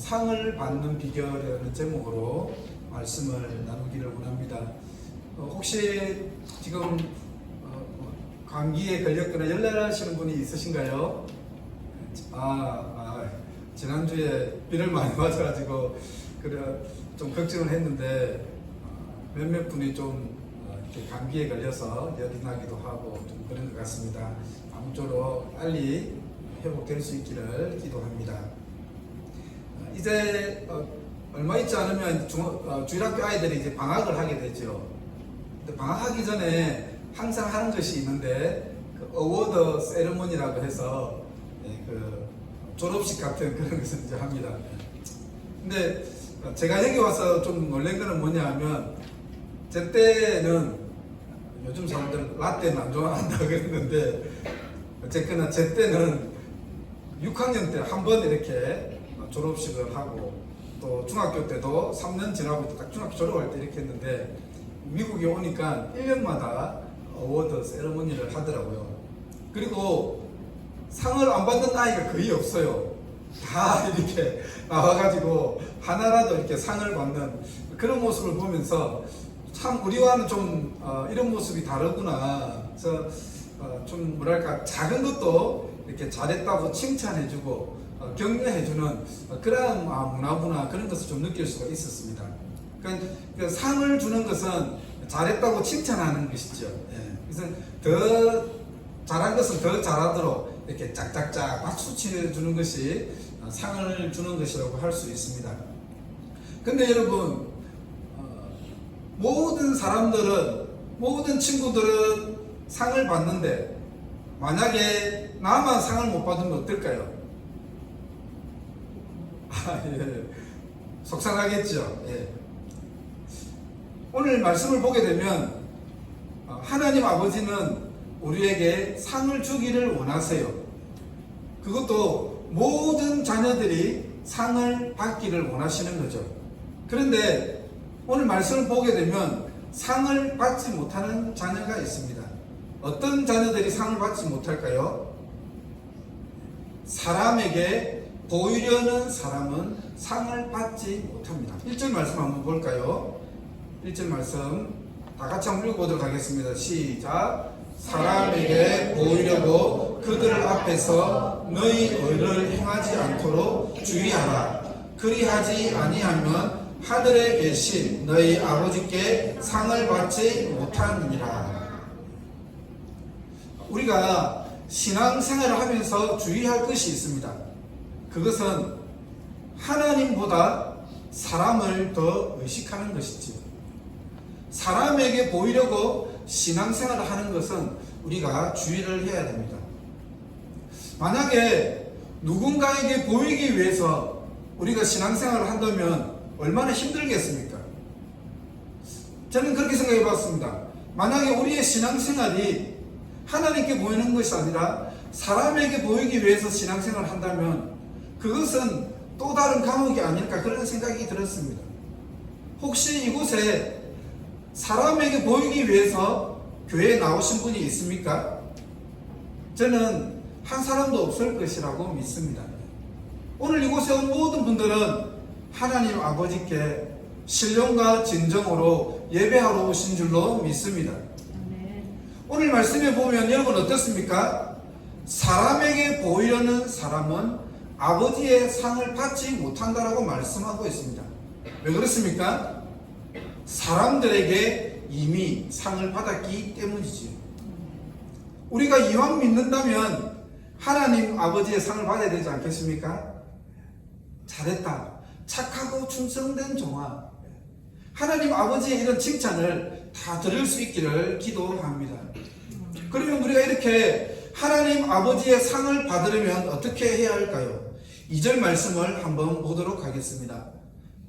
상을 받는 비결이라는 제목으로 말씀을 나누기를 원합니다. 혹시 지금 감기에 걸렸거나 열나시는 분이 있으신가요? 지난주에 비를 많이 맞아가지고 그래 좀 걱정을 했는데 몇몇 분이 좀 이렇게 감기에 걸려서 열이 나기도 하고 좀 그런 것 같습니다. 아무쪼록 빨리 회복될 수 있기를 기도합니다. 이제 얼마 있지 않으면 주일학교 아이들이 이제 방학을 하게 되죠. 근데 방학하기 전에 항상 하는 것이 있는데 그 어워드 세레모니라고 해서 그 졸업식 같은 그런 것을 이제 합니다. 근데 제가 여기 와서 좀 놀란 거는 뭐냐 하면 제 때는 요즘 사람들 라떼는 안 좋아한다 그랬는데 어쨌거나 제 때는 6학년 때 한 번 이렇게 졸업식을 하고 또 중학교 때도 3년 지나고 딱 중학교 졸업할 때 이렇게 했는데 미국에 오니까 1년마다 어워드 세레모니를 하더라고요. 그리고 상을 안 받는 아이가 거의 없어요. 다 이렇게 나와가지고 하나라도 이렇게 상을 받는 그런 모습을 보면서 참 우리와는 좀 이런 모습이 다르구나. 그래서 좀 뭐랄까 작은 것도 이렇게 잘했다고 칭찬해주고 격려해주는 그런 문화구나 그런 것을 좀 느낄 수가 있었습니다. 그러니까 상을 주는 것은 잘했다고 칭찬하는 것이죠. 그래서 더 잘한 것은 더 잘하도록 이렇게 짝짝짝 박수 치주는 것이 상을 주는 것이라고 할 수 있습니다. 근데 여러분 모든 사람들은 모든 친구들은 상을 받는데 만약에 나만 상을 못 받으면 어떨까요? 예. 속상하겠죠. 예. 오늘 말씀을 보게 되면 하나님 아버지는 우리에게 상을 주기를 원하세요. 그것도 모든 자녀들이 상을 받기를 원하시는 거죠. 그런데 오늘 말씀을 보게 되면 상을 받지 못하는 자녀가 있습니다. 어떤 자녀들이 상을 받지 못할까요? 사람에게 보이려는 사람은 상을 받지 못합니다. 1절 말씀 한번 볼까요? 1절 말씀 다 같이 한번 읽어보도록 하겠습니다. 시작. 사람에게 보이려고 그들 앞에서 너희 의를 행하지 않도록 주의하라. 그리하지 아니하면 하늘에 계신 너희 아버지께 상을 받지 못하느니라. 우리가 신앙생활을 하면서 주의할 것이 있습니다. 그것은 하나님보다 사람을 더 의식하는 것이지요. 사람에게 보이려고 신앙생활을 하는 것은 우리가 주의를 해야 됩니다. 만약에 누군가에게 보이기 위해서 우리가 신앙생활을 한다면 얼마나 힘들겠습니까? 저는 그렇게 생각해 봤습니다. 만약에 우리의 신앙생활이 하나님께 보이는 것이 아니라 사람에게 보이기 위해서 신앙생활을 한다면 그것은 또 다른 감옥이 아닐까 그런 생각이 들었습니다. 혹시 이곳에 사람에게 보이기 위해서 교회에 나오신 분이 있습니까? 저는 한 사람도 없을 것이라고 믿습니다. 오늘 이곳에 온 모든 분들은 하나님 아버지께 신령과 진정으로 예배하러 오신 줄로 믿습니다. 오늘 말씀에 보면 여러분 어떻습니까? 사람에게 보이려는 사람은 아버지의 상을 받지 못한다라고 말씀하고 있습니다. 왜 그렇습니까? 사람들에게 이미 상을 받았기 때문이지요. 우리가 이왕 믿는다면 하나님 아버지의 상을 받아야 되지 않겠습니까? 잘했다. 착하고 충성된 종아. 하나님 아버지의 이런 칭찬을 다 들을 수 있기를 기도합니다. 그러면 우리가 이렇게 하나님 아버지의 상을 받으려면 어떻게 해야 할까요? 2절 말씀을 한번 보도록 하겠습니다.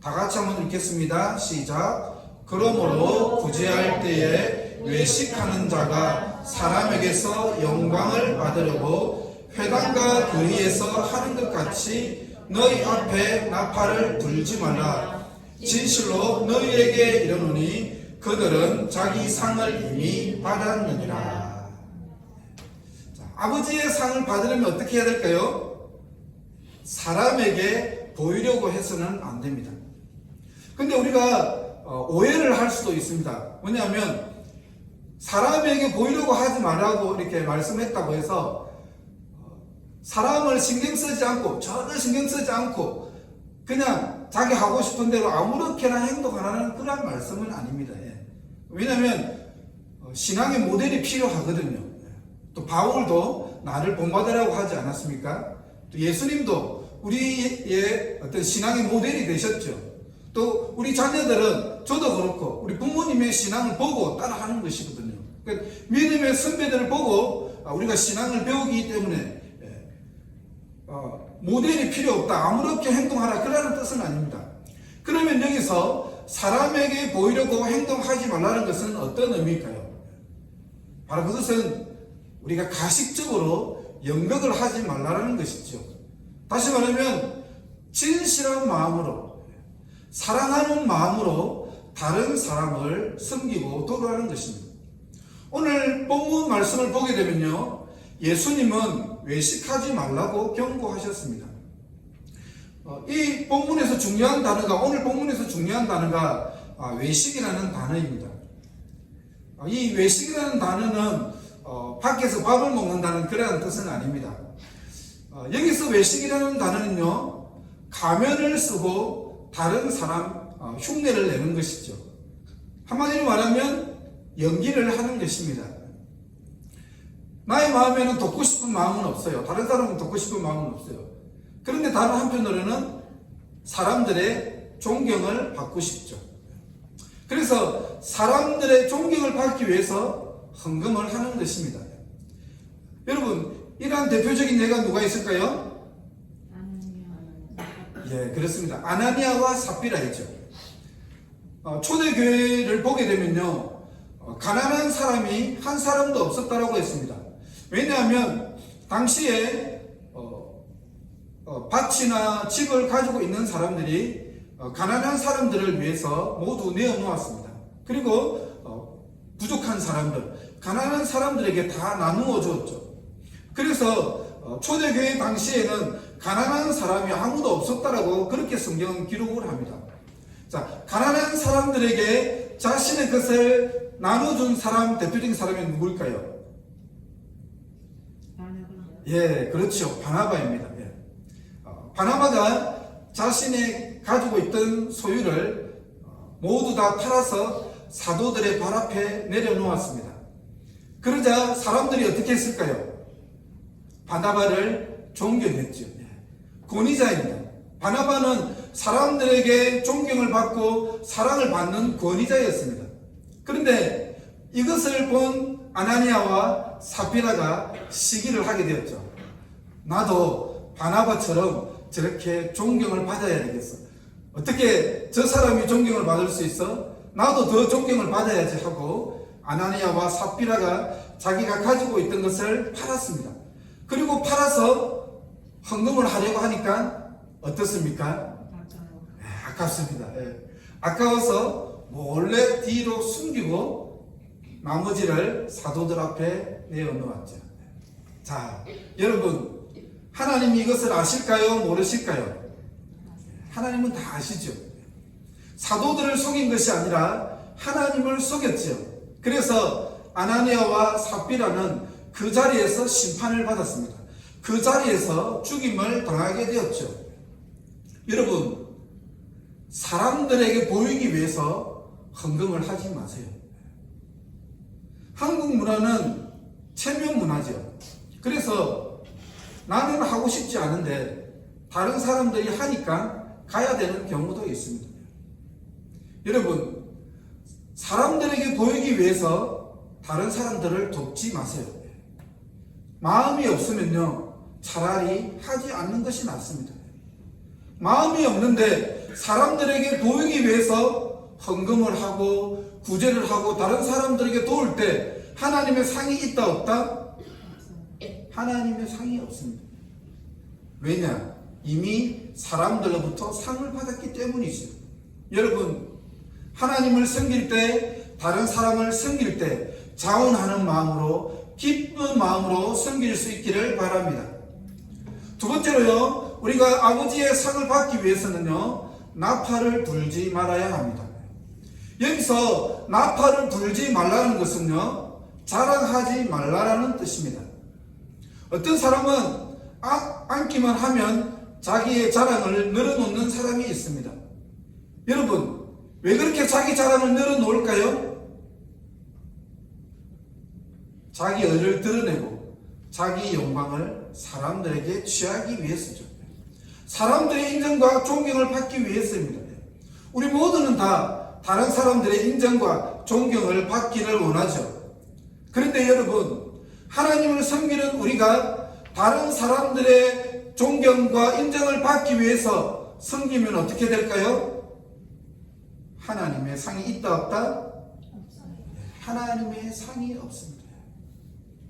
다 같이 한번 읽겠습니다. 시작. 그러므로 구제할 때에 외식하는 자가 사람에게서 영광을 받으려고 회당과 거리에서 하는 것 같이 너희 앞에 나팔을 불지 말라. 진실로 너희에게 이르노니 그들은 자기 상을 이미 받았느니라. 아버지의 상을 받으려면 어떻게 해야 될까요? 사람에게 보이려고 해서는 안 됩니다. 근데 우리가 오해를 할 수도 있습니다. 뭐냐면 사람에게 보이려고 하지 말라고 이렇게 말씀했다고 해서 사람을 신경 쓰지 않고 전혀 신경 쓰지 않고 그냥 자기 하고 싶은 대로 아무렇게나 행동하라는 그런 말씀은 아닙니다. 왜냐하면 신앙의 모델이 필요하거든요. 또 바울도 나를 본받으라고 하지 않았습니까? 또 예수님도 우리의 어떤 신앙의 모델이 되셨죠. 또 우리 자녀들은 저도 그렇고 우리 부모님의 신앙을 보고 따라하는 것이거든요. 그러니까 믿음의 선배들을 보고 우리가 신앙을 배우기 때문에 모델이 필요 없다, 아무렇게 행동하라, 그러는 뜻은 아닙니다. 그러면 여기서 사람에게 보이려고 행동하지 말라는 것은 어떤 의미일까요? 바로 그것은 우리가 가식적으로 연극을 하지 말라는 것이죠. 다시 말하면 진실한 마음으로, 사랑하는 마음으로 다른 사람을 섬기고 도우라는 것입니다. 오늘 본문 말씀을 보게 되면요, 예수님은 외식하지 말라고 경고하셨습니다. 이 본문에서 중요한 단어가, 오늘 본문에서 중요한 단어가 외식이라는 단어입니다. 이 외식이라는 단어는 밖에서 밥을 먹는다는 그런 뜻은 아닙니다. 여기서 외식이라는 단어는요, 가면을 쓰고 다른 사람 흉내를 내는 것이죠. 한마디로 말하면 연기를 하는 것입니다. 나의 마음에는 돕고 싶은 마음은 없어요. 다른 사람은 돕고 싶은 마음은 없어요. 그런데 다른 한편으로는 사람들의 존경을 받고 싶죠. 그래서 사람들의 존경을 받기 위해서 헌금을 하는 것입니다. 여러분, 이러한 대표적인 예가 누가 있을까요? 예, 그렇습니다. 아나니아와 삽비라이죠. 초대교회를 보게 되면요, 가난한 사람이 한 사람도 없었다라고 했습니다. 왜냐하면 당시에 밭이나 집을 가지고 있는 사람들이 가난한 사람들을 위해서 모두 내어놓았습니다. 그리고 부족한 사람들, 가난한 사람들에게 다 나누어 줬죠. 그래서 초대교회 당시에는 가난한 사람이 아무도 없었다라고 그렇게 성경은 기록을 합니다. 자, 가난한 사람들에게 자신의 것을 나눠준 사람, 대표적인 사람이 누구일까요? 예, 그렇죠. 바나바입니다. 예. 바나바가 자신이 가지고 있던 소유를 모두 다 팔아서 사도들의 발 앞에 내려놓았습니다. 그러자 사람들이 어떻게 했을까요? 바나바를 존경했죠. 권위자입니다. 바나바는 사람들에게 존경을 받고 사랑을 받는 권위자였습니다. 그런데 이것을 본 아나니아와 삽비라가 시기를 하게 되었죠. 나도 바나바처럼 저렇게 존경을 받아야 되겠어. 어떻게 저 사람이 존경을 받을 수 있어? 나도 더 존경을 받아야지 하고 아나니아와 삽비라가 자기가 가지고 있던 것을 팔았습니다. 그리고 팔아서 헌금을 하려고 하니까 어떻습니까? 아깝습니다. 아까워서 몰래 뒤로 숨기고 나머지를 사도들 앞에 내어놓았죠. 자, 여러분, 하나님이 이것을 아실까요? 모르실까요? 하나님은 다 아시죠. 사도들을 속인 것이 아니라 하나님을 속였죠. 그래서 아나니아와 삽비라는 그 자리에서 심판을 받았습니다. 그 자리에서 죽임을 당하게 되었죠. 여러분, 사람들에게 보이기 위해서 헌금을 하지 마세요. 한국 문화는 체면 문화죠. 그래서 나는 하고 싶지 않은데 다른 사람들이 하니까 가야 되는 경우도 있습니다. 여러분, 사람들에게 보이기 위해서 다른 사람들을 돕지 마세요. 마음이 없으면요, 차라리 하지 않는 것이 낫습니다. 마음이 없는데 사람들에게 보이기 위해서 헌금을 하고 구제를 하고 다른 사람들에게 도울 때 하나님의 상이 있다 없다? 하나님의 상이 없습니다. 왜냐? 이미 사람들로부터 상을 받았기 때문이죠. 여러분, 하나님을 섬길 때, 다른 사람을 섬길 때 자원하는 마음으로, 기쁜 마음으로 섬길 수 있기를 바랍니다. 두 번째로요, 우리가 아버지의 상을 받기 위해서는요, 나팔을 불지 말아야 합니다. 여기서 나팔을 불지 말라는 것은요, 자랑하지 말라라는 뜻입니다. 어떤 사람은 앉기만 하면 자기의 자랑을 늘어놓는 사람이 있습니다. 여러분, 왜 그렇게 자기 자랑을 늘어놓을까요? 자기 의를 드러내고 자기 영광을 사람들에게 취하기 위해서죠. 사람들의 인정과 존경을 받기 위해서입니다. 우리 모두는 다 다른 사람들의 인정과 존경을 받기를 원하죠. 그런데 여러분, 하나님을 섬기는 우리가 다른 사람들의 존경과 인정을 받기 위해서 섬기면 어떻게 될까요? 하나님의 상이 있다 없다? 하나님의 상이 없습니다.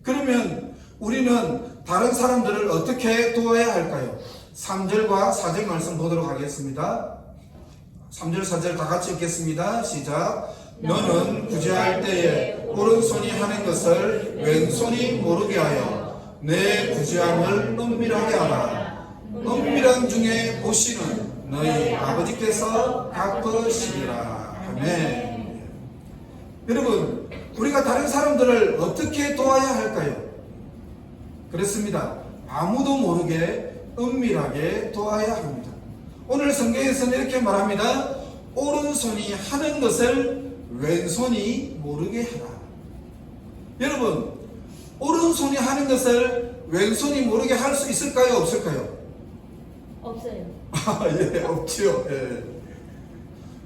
그러면 우리는 다른 사람들을 어떻게 도와야 할까요? 3절과 4절 말씀 보도록 하겠습니다. 3절 4절 다 같이 읽겠습니다. 시작. 너는 구제할 때에 오른손이 하는 것을 왼손이 모르게 하여 내 구제함을 은밀하게 하라. 은밀한 중에 보시는 너희 아버지께서 갚으시리라. 아멘. 여러분, 우리가 다른 사람들을 어떻게 도와야 할까요? 그렇습니다. 아무도 모르게 은밀하게 도와야 합니다. 오늘 성경에서는 이렇게 말합니다. 오른손이 하는 것을 왼손이 모르게 하라. 여러분, 오른손이 하는 것을 왼손이 모르게 할 수 있을까요? 없을까요? 없어요. 예, 없지요. 예.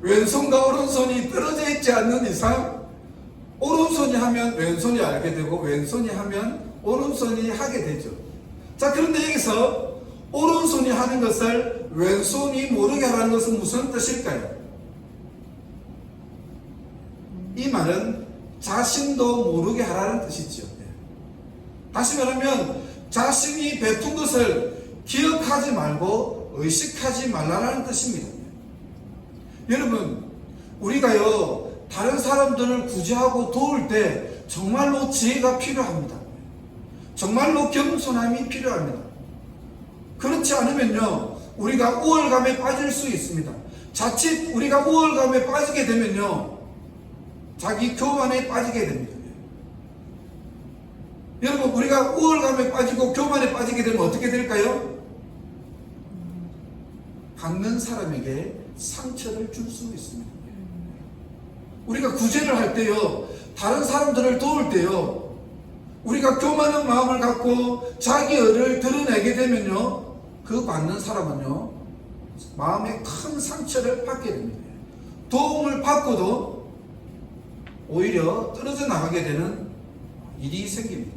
왼손과 오른손이 떨어져 있지 않는 이상 오른손이 하면 왼손이 알게 되고 왼손이 하면 오른손이 하게 되죠. 자, 그런데 여기서 오른손이 하는 것을 왼손이 모르게 하라는 것은 무슨 뜻일까요? 이 말은 자신도 모르게 하라는 뜻이죠. 다시 말하면 자신이 베푼 것을 기억하지 말고 의식하지 말라는 뜻입니다. 여러분, 우리가요, 다른 사람들을 구제하고 도울 때 정말로 지혜가 필요합니다. 정말로 겸손함이 필요합니다. 그렇지 않으면요, 우리가 우월감에 빠질 수 있습니다. 자칫 우리가 우월감에 빠지게 되면요, 자기 교만에 빠지게 됩니다. 여러분, 우리가 우월감에 빠지고 교만에 빠지게 되면 어떻게 될까요? 받는 사람에게 상처를 줄 수 있습니다. 우리가 구제를 할 때요, 다른 사람들을 도울 때요, 우리가 교만한 마음을 갖고 자기 의를 드러내게 되면요, 그 받는 사람은요, 마음에 큰 상처를 받게 됩니다. 도움을 받고도 오히려 떨어져 나가게 되는 일이 생깁니다.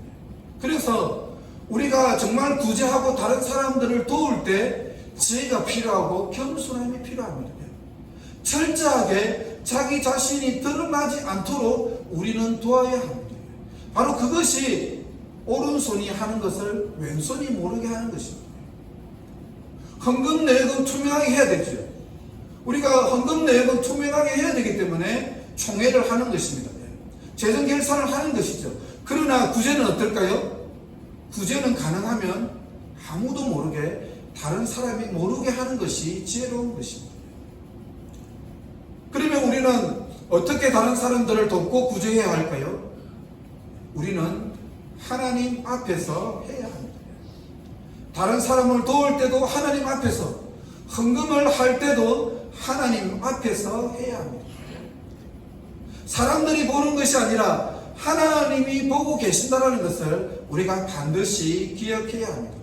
그래서 우리가 정말 구제하고 다른 사람들을 도울 때 지혜가 필요하고 겸손함이 필요합니다. 철저하게 자기 자신이 드러나지 않도록 우리는 도와야 합니다. 바로 그것이 오른손이 하는 것을 왼손이 모르게 하는 것입니다. 헌금 내역은 투명하게 해야 되죠. 우리가 헌금 내역은 투명하게 해야 되기 때문에 총회를 하는 것입니다. 재정 결산을 하는 것이죠. 그러나 구제는 어떨까요? 구제는 가능하면 아무도 모르게, 다른 사람이 모르게 하는 것이 지혜로운 것입니다. 그러면 우리는 어떻게 다른 사람들을 돕고 구제해야 할까요? 우리는 하나님 앞에서 해야 합니다. 다른 사람을 도울 때도 하나님 앞에서, 헌금을 할 때도 하나님 앞에서 해야 합니다. 사람들이 보는 것이 아니라 하나님이 보고 계신다는 것을 우리가 반드시 기억해야 합니다.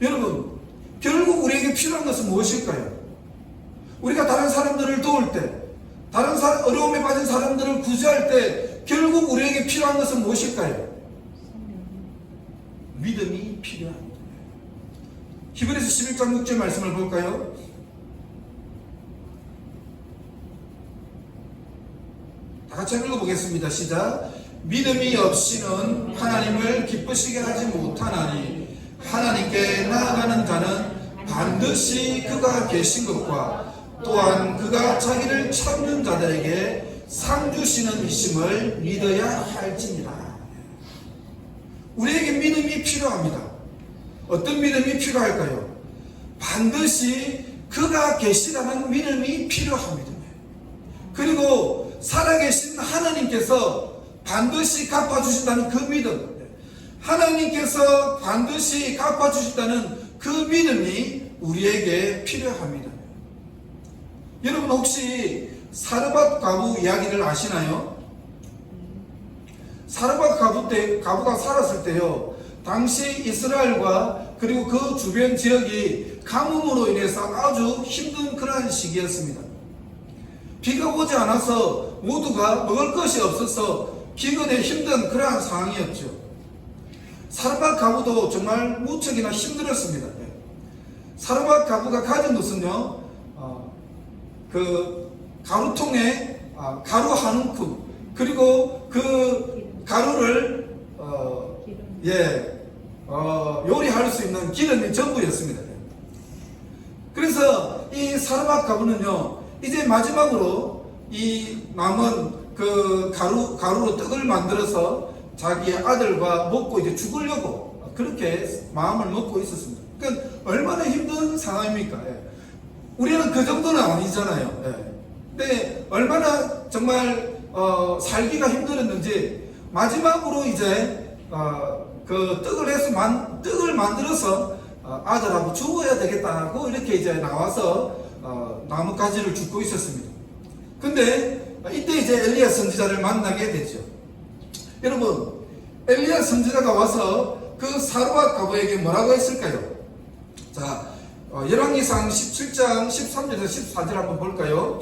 여러분, 결국 우리에게 필요한 것은 무엇일까요? 우리가 다른 사람들을 도울 때, 다른 어려움에 빠진 사람들을 구제할 때 결국 우리에게 필요한 것은 무엇일까요? 믿음이 필요합니다. 히브리서 11장 6절 말씀을 볼까요? 다 같이 읽어보겠습니다. 시작. 믿음이 없이는 하나님을 기쁘시게 하지 못하나니 하나님께 나아가는 자는 반드시 그가 계신 것과 또한 그가 자기를 찾는 자들에게 상 주시는 이심을 믿어야 할지니라. 우리에게 믿음이 필요합니다. 어떤 믿음이 필요할까요? 반드시 그가 계시다는 믿음이 필요합니다. 그리고 살아계신 하나님께서 반드시 갚아주신다는 그 믿음, 하나님께서 반드시 갚아주신다는 그 믿음이 우리에게 필요합니다. 여러분 혹시 사르밧 과부 이야기를 아시나요? 사르밧 과부가 살았을 때요, 당시 이스라엘과 그리고 그 주변 지역이 가뭄으로 인해서 아주 힘든 그러한 시기였습니다. 비가 오지 않아서 모두가 먹을 것이 없어서 기근에 힘든 그러한 상황이었죠. 사르밧 과부도 정말 무척이나 힘들었습니다. 사르밧 과부가 가진 것은요, 그 가루통에 가루 한 움큼, 그리고 그 가루를 요리할 수 있는 기름이 전부였습니다. 그래서 이 사르밧 과부는요, 이제 마지막으로 이 남은 그 가루로 떡을 만들어서 자기의 아들과 먹고 이제 죽으려고 그렇게 마음을 먹고 있었습니다. 그러니까 얼마나 힘든 상황입니까? 우리는 그 정도는 아니잖아요. 근데 얼마나 정말 살기가 힘들었는지 마지막으로 이제 그 떡을 만들어서 아들하고 죽어야 되겠다고 이렇게 이제 나와서 나뭇가지를 줍고 있었습니다. 근데 이때 이제 엘리야 선지자를 만나게 됐죠. 여러분, 엘리야 선지자가 와서 그 사르밧 과부에게 뭐라고 했을까요? 자, 열왕기상 17장 13절에서 14절 한번 볼까요?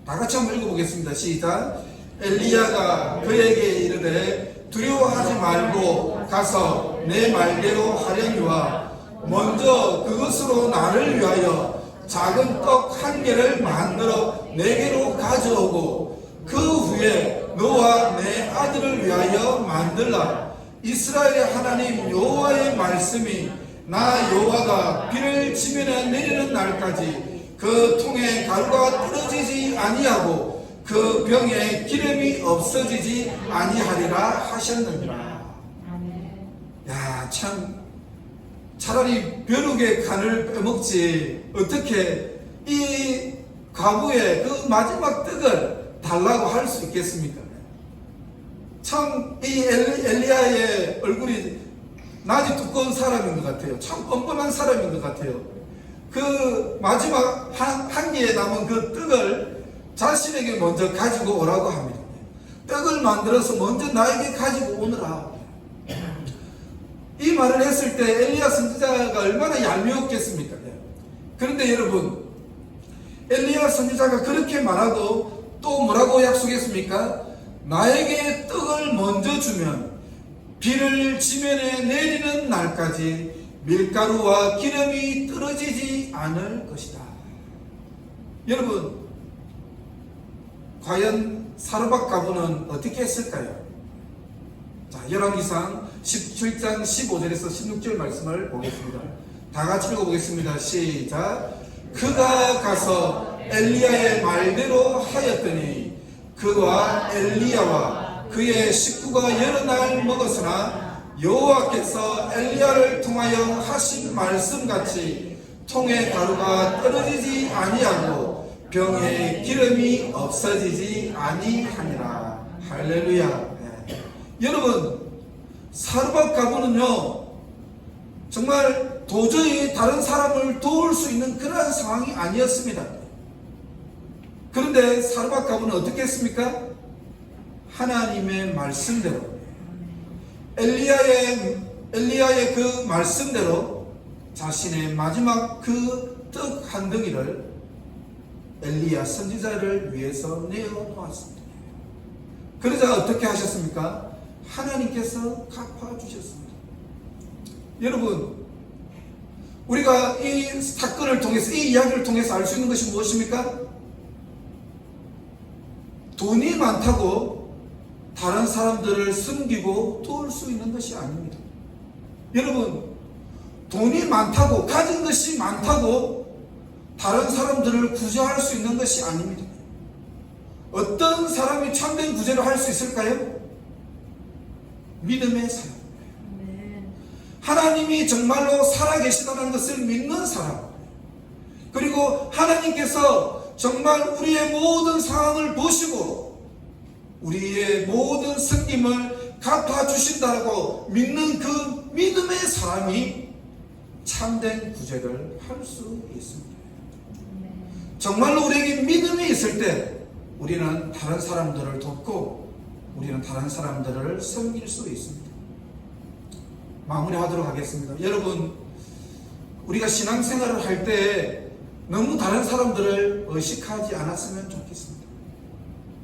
다 같이 한번 읽어보겠습니다. 시작. 엘리야가 그에게 이르되 두려워하지 말고 가서 내 말대로 하려니와 먼저 그것으로 나를 위하여 작은 떡 한 개를 만들어 내게로 가져오고 그 후에 너와 내 아들을 위하여 만들라. 이스라엘의 하나님 여호와의 말씀이 나 여호와가 비를 지면에 내리는 날까지 그 통에 가루가 떨어지지 아니하고 그 병에 기름이 없어지지 아니하리라 하셨느니라. 야, 참 차라리 벼룩의 간을 빼먹지 어떻게 이 과부의 그 마지막 떡을 달라고 할 수 있겠습니까? 참 이 엘리야의 얼굴이 낯이 두꺼운 사람인 것 같아요. 참 뻔뻔한 사람인 것 같아요. 그 마지막 한 개에 남은 그 떡을 자신에게 먼저 가지고 오라고 합니다. 떡을 만들어서 먼저 나에게 가지고 오너라. 이 말을 했을 때 엘리야 선지자가 얼마나 얄미웠겠습니까? 그런데 여러분, 엘리야 선지자가 그렇게 말하고 또 뭐라고 약속했습니까? 나에게 떡을 먼저 주면 비를 지면에 내리는 날까지 밀가루와 기름이 떨어지지 않을 것이다. 여러분, 과연 사르밧 과부는 어떻게 했을까요? 자, 열왕기상 17장 15절에서 16절 말씀을 보겠습니다. 다 같이 읽어보겠습니다. 시작. 그가 가서 엘리야의 말대로 하였더니 그와 엘리야와 그의 식구가 여러 날 먹었으나 여호와께서 엘리야를 통하여 하신 말씀같이 통에 가루가 떨어지지 아니하고 병에 기름이 없어지지 아니하니라. 할렐루야. 여러분, 사르밧 과부는요, 정말 도저히 다른 사람을 도울 수 있는 그런 상황이 아니었습니다. 그런데 사르밧 과부는 어떻게 했습니까? 하나님의 말씀대로, 엘리야의 그 말씀대로 자신의 마지막 그 떡 한 덩이를 엘리야 선지자를 위해서 내어놓았습니다. 그러자 어떻게 하셨습니까? 하나님께서 갚아주셨습니다. 여러분, 우리가 이 사건을 통해서, 이 이야기를 통해서 알 수 있는 것이 무엇입니까? 돈이 많다고 다른 사람들을 숨기고 도울 수 있는 것이 아닙니다. 여러분, 돈이 많다고, 가진 것이 많다고 다른 사람들을 구제할 수 있는 것이 아닙니다. 어떤 사람이 참된 구제를 할 수 있을까요? 믿음의 사람. 하나님이 정말로 살아계시다는 것을 믿는 사람, 그리고 하나님께서 정말 우리의 모든 상황을 보시고 우리의 모든 섬김을 갚아주신다고 믿는 그 믿음의 사람이 참된 구제를 할 수 있습니다. 정말로 우리에게 믿음이 있을 때 우리는 다른 사람들을 돕고 우리는 다른 사람들을 섬길 수 있습니다. 마무리하도록 하겠습니다. 여러분, 우리가 신앙생활을 할 때 너무 다른 사람들을 의식하지 않았으면 좋겠습니다.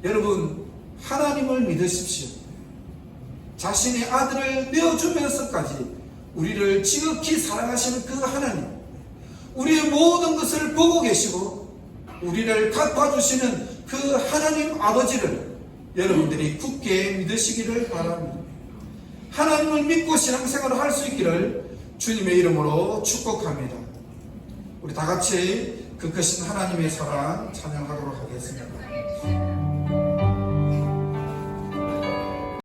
여러분, 하나님을 믿으십시오. 자신의 아들을 내어주면서까지 우리를 지극히 사랑하시는 그 하나님, 우리의 모든 것을 보고 계시고 우리를 갚아주시는 그 하나님 아버지를 여러분들이 굳게 믿으시기를 바랍니다. 하나님을 믿고 신앙생활을 할 수 있기를 주님의 이름으로 축복합니다. 우리 다 같이 그 크신 하나님의 사랑 찬양하도록 하겠습니다.